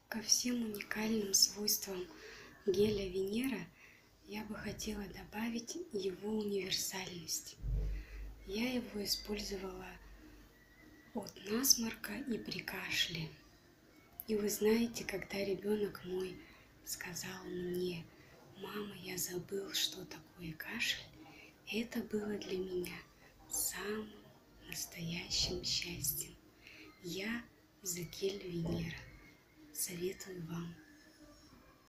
Ко всем уникальным свойствам геля Венера я бы хотела добавить его универсальность. Я его использовала от насморка и при кашле. И вы знаете, когда ребенок мой сказал мне: «Мама, я забыл, что такое кашель», это было для меня самым настоящим счастьем. Я за гель Венера. Советую вам.